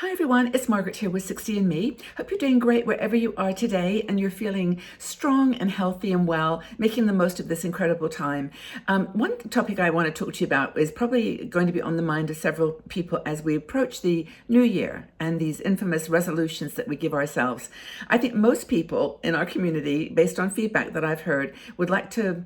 Hi everyone, it's Margaret here with 60 and Me. Hope you're doing great wherever you are today and you're feeling strong and healthy and well, making the most of this incredible time. One topic I want to talk to you about is probably going to be on the mind of several people as we approach the new year and these infamous resolutions that we give ourselves. I think most people in our community, based on feedback that I've heard, would like to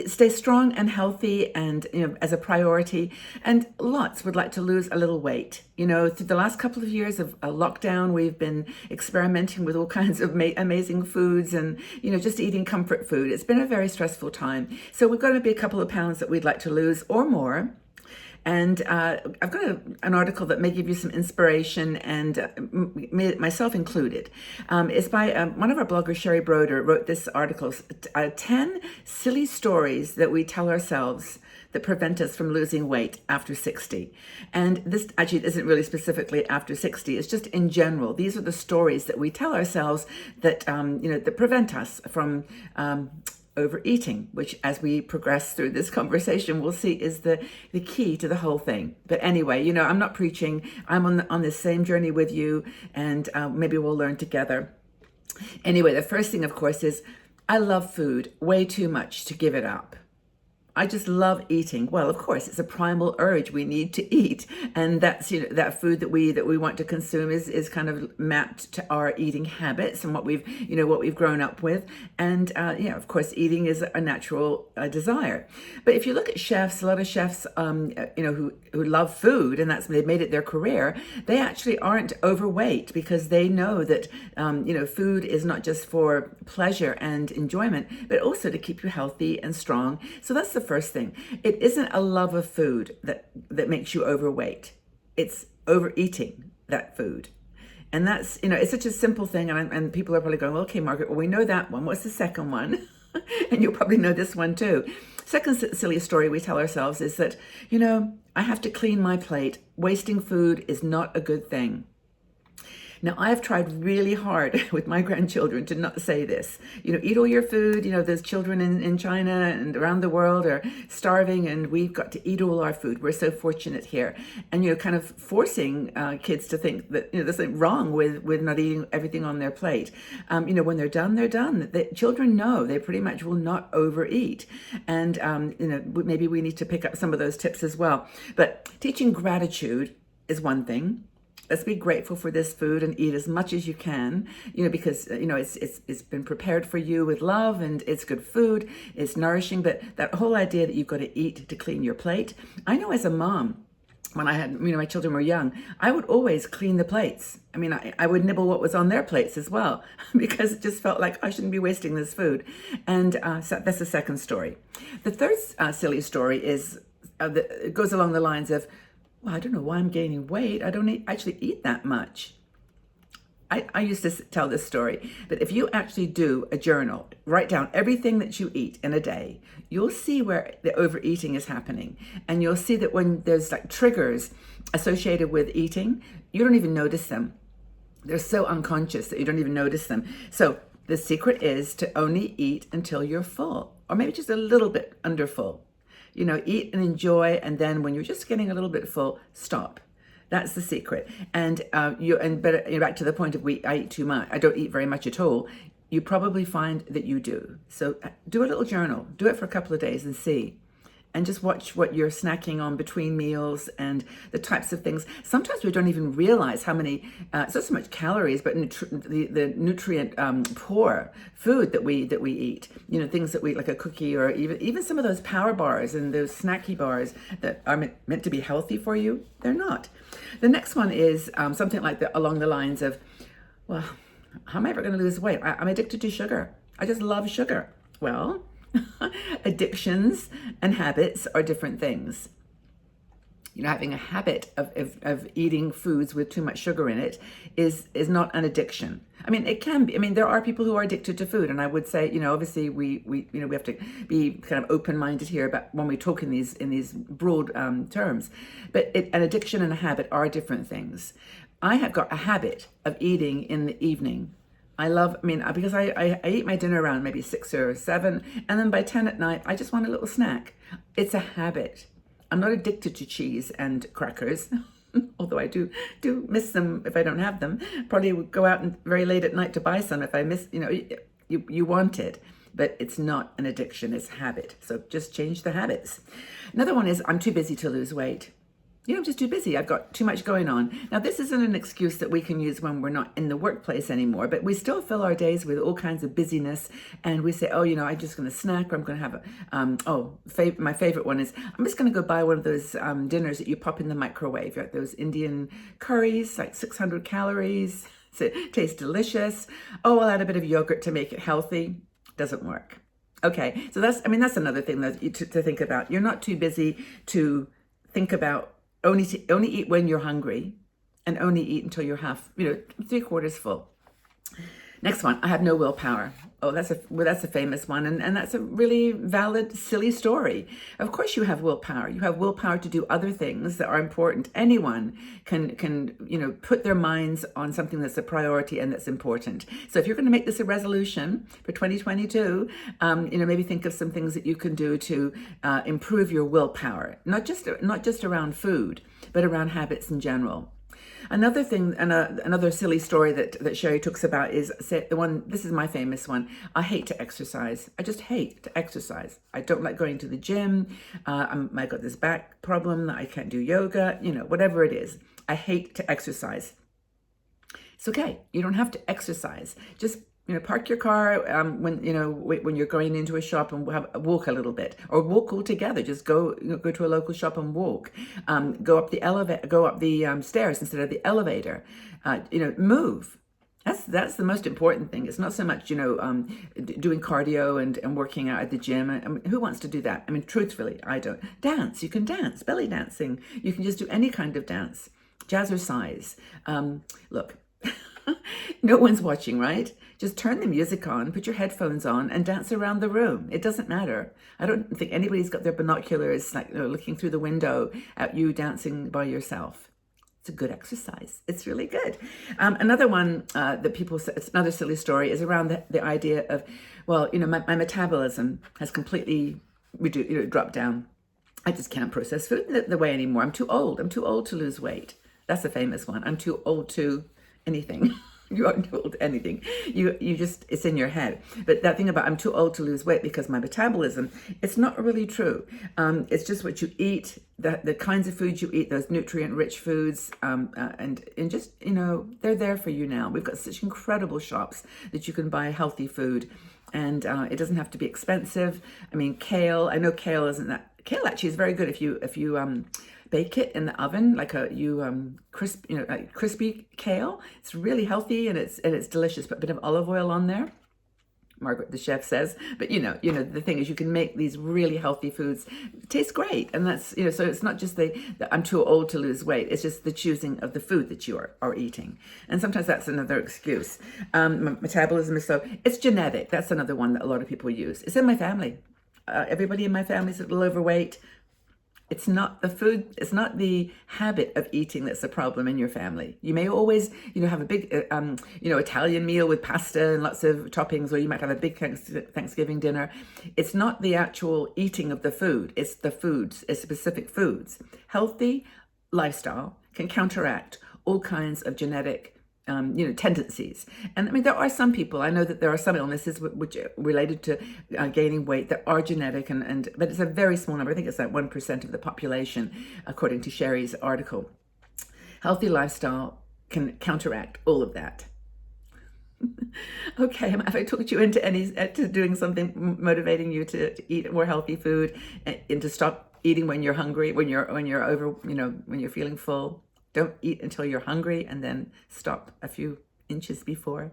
stay strong and healthy and as a priority, and lots would like to lose a little weight. Through the last couple of years of lockdown, we've been experimenting with all kinds of amazing foods and just eating comfort food. It's been a very stressful time, so we've got to be a couple of pounds that we'd like to lose or more. And I've got an article that may give you some inspiration, and myself included. It's by one of our bloggers, Sherry Broder, wrote this article, 10 silly stories that we tell ourselves that prevent us from losing weight after 60. And this actually isn't really specifically after 60, it's just in general. These are the stories that we tell ourselves that, that prevent us from overeating, which as we progress through this conversation, we'll see is the key to the whole thing. But anyway, I'm not preaching. I'm on this same journey with you, and maybe we'll learn together. Anyway, the first thing, of course, is I love food way too much to give it up. I just love eating. Well, of course, it's a primal urge. We need to eat, and that's that food that we want to consume is kind of mapped to our eating habits and what we've grown up with. And of course, eating is a natural desire. But if you look at chefs, a lot of chefs, who love food and they've made it their career, they actually aren't overweight because they know that food is not just for pleasure and enjoyment, but also to keep you healthy and strong. So that's the first thing. It isn't a love of food that makes you overweight. It's overeating that food. And that's, it's such a simple thing. And people are probably going, well, okay, Margaret, well, we know that one. What's the second one? And you'll probably know this one too. Second silly story we tell ourselves is that, I have to clean my plate. Wasting food is not a good thing. Now, I've tried really hard with my grandchildren to not say this. Eat all your food. There's children in China and around the world are starving, and we've got to eat all our food. We're so fortunate here. And, kind of forcing kids to think that, there's something wrong with not eating everything on their plate. When they're done, they're done. The children know they pretty much will not overeat. And, maybe we need to pick up some of those tips as well. But teaching gratitude is one thing. Let's be grateful for this food and eat as much as you can, because, it's been prepared for you with love and it's good food, it's nourishing. But that whole idea that you've got to eat to clean your plate. I know as a mom, when I had, my children were young, I would always clean the plates. I would nibble what was on their plates as well, because it just felt like I shouldn't be wasting this food. And so that's the second story. The third silly story is, it goes along the lines of, well, I don't know why I'm gaining weight. I don't actually eat that much. I used to tell this story, but if you actually do a journal, write down everything that you eat in a day, you'll see where the overeating is happening. And you'll see that when there's like triggers associated with eating, you don't even notice them. They're so unconscious that you don't even notice them. So the secret is to only eat until you're full, or maybe just a little bit under full. Eat and enjoy, and then when you're just getting a little bit full, stop. That's the secret. And back to the point of I eat too much. I don't eat very much at all. You probably find that you do. So do a little journal. Do it for a couple of days and see. And just watch what you're snacking on between meals and the types of things. Sometimes we don't even realize how many, it's not so much calories, but the nutrient poor food that we eat. Things that we like, a cookie, or even some of those power bars and those snacky bars that are meant to be healthy for you. They're not. The next one is something like along the lines of, well, how am I ever going to lose weight? I'm addicted to sugar. I just love sugar. Well, addictions and habits are different things. Having a habit of eating foods with too much sugar in it is not an addiction. It can be. There are people who are addicted to food, and I would say, obviously we have to be kind of open-minded here about when we talk in these broad terms. But an addiction and a habit are different things. I have got a habit of eating in the evening. I love, because I eat my dinner around maybe 6 or 7, and then by 10 at night, I just want a little snack. It's a habit. I'm not addicted to cheese and crackers. Although I do miss them if I don't have them. Probably would go out and very late at night to buy some if I miss. You want it, but it's not an addiction; it's habit. So just change the habits. Another one is I'm too busy to lose weight. I'm just too busy. I've got too much going on. Now, this isn't an excuse that we can use when we're not in the workplace anymore, but we still fill our days with all kinds of busyness. And we say, I'm just going to snack, or I'm going to have my favorite one is, I'm just going to go buy one of those dinners that you pop in the microwave. You got those Indian curries, like 600 calories. So it tastes delicious. Oh, I'll add a bit of yogurt to make it healthy. Doesn't work. Okay, so that's another thing that to think about. You're not too busy to think about only eat when you're hungry, and only eat until you're half, 3/4 full. Next one, I have no willpower. Oh, that's a famous one, and that's a really valid, silly story. Of course you have willpower. You have willpower to do other things that are important. Anyone can put their minds on something that's a priority and that's important. So if you're going to make this a resolution for 2022, maybe think of some things that you can do to improve your willpower, not just around food, but around habits in general. Another thing, another silly story that Sherry talks about is this is my famous one. I hate to exercise. I just hate to exercise. I don't like going to the gym. I got this back problem that I can't do yoga, whatever it is. I hate to exercise. It's okay. You don't have to exercise. Just park your car when you're going into a shop and walk a little bit, or walk all together. Just go to a local shop and walk. Go up the stairs instead of the elevator. Move. That's the most important thing. It's not so much doing cardio and working out at the gym. Who wants to do that? Truthfully, I don't. Dance. You can dance. Belly dancing. You can just do any kind of dance. Jazzercise. Look. No one's watching, right? Just turn the music on, put your headphones on, and dance around the room. It doesn't matter. I don't think anybody's got their binoculars looking through the window at you dancing by yourself. It's a good exercise. It's really good. Another one that people say, it's another silly story, is around the idea of, my metabolism has completely dropped down. I just can't process food the way anymore. I'm too old. I'm too old to lose weight. That's a famous one. I'm too old to anything. You aren't too old to anything. You just, it's in your head. But that thing about I'm too old to lose weight because my metabolism, it's not really true. It's just what you eat, the kinds of foods you eat, those nutrient-rich foods, and just, they're there for you now. We've got such incredible shops that you can buy healthy food, and it doesn't have to be expensive. Kale, I know kale isn't that, kale actually is very good if you bake it in the oven, like crispy kale. It's really healthy and it's delicious. Put a bit of olive oil on there. Margaret, the chef, says. But the thing is, you can make these really healthy foods taste great, and that's so it's not just the I'm too old to lose weight. It's just the choosing of the food that you are eating, and sometimes that's another excuse. Metabolism is it's genetic. That's another one that a lot of people use. It's in my family. Everybody in my family is a little overweight. It's not the food, it's not the habit of eating that's the problem in your family. You may always, have a big, Italian meal with pasta and lots of toppings, or you might have a big Thanksgiving dinner. It's not the actual eating of the food, it's the foods, it's specific foods. Healthy lifestyle can counteract all kinds of genetic tendencies. And there are some people, I know that there are some illnesses which are related to gaining weight that are genetic, but it's a very small number. I think it's like 1% of the population, according to Sherry's article. Healthy lifestyle can counteract all of that. Okay, have I talked you into doing something motivating you to eat more healthy food and to stop eating when you're hungry, when you're over, when you're feeling full? Don't eat until you're hungry and then stop a few inches before.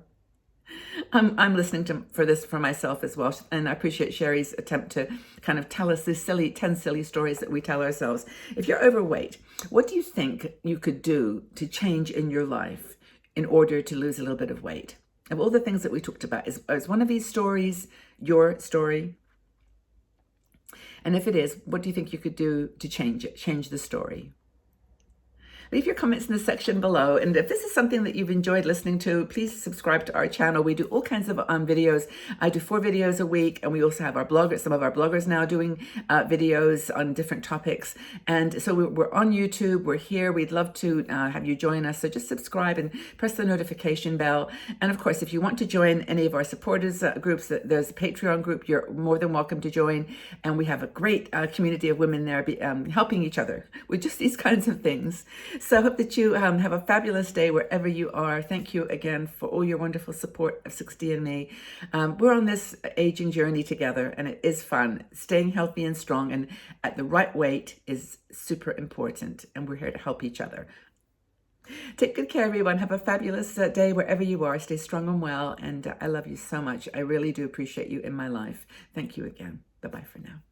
I'm listening for this for myself as well, and I appreciate Sherry's attempt to kind of tell us these 10 silly stories that we tell ourselves. If you're overweight, what do you think you could do to change in your life in order to lose a little bit of weight? Of all the things that we talked about, is one of these stories your story? And if it is, what do you think you could do to change it, change the story? Leave your comments in the section below. And if this is something that you've enjoyed listening to, please subscribe to our channel. We do all kinds of videos. I do 4 videos a week, and we also have our bloggers, some of our bloggers now doing videos on different topics. And so we're on YouTube, we're here. We'd love to have you join us. So just subscribe and press the notification bell. And of course, if you want to join any of our supporters groups, there's a Patreon group, you're more than welcome to join. And we have a great community of women there helping each other with just these kinds of things. So I hope that you have a fabulous day wherever you are. Thank you again for all your wonderful support of 60 and Me. We're on this aging journey together, and it is fun. Staying healthy and strong and at the right weight is super important, and we're here to help each other. Take good care, everyone. Have a fabulous day wherever you are. Stay strong and well, and I love you so much. I really do appreciate you in my life. Thank you again. Bye-bye for now.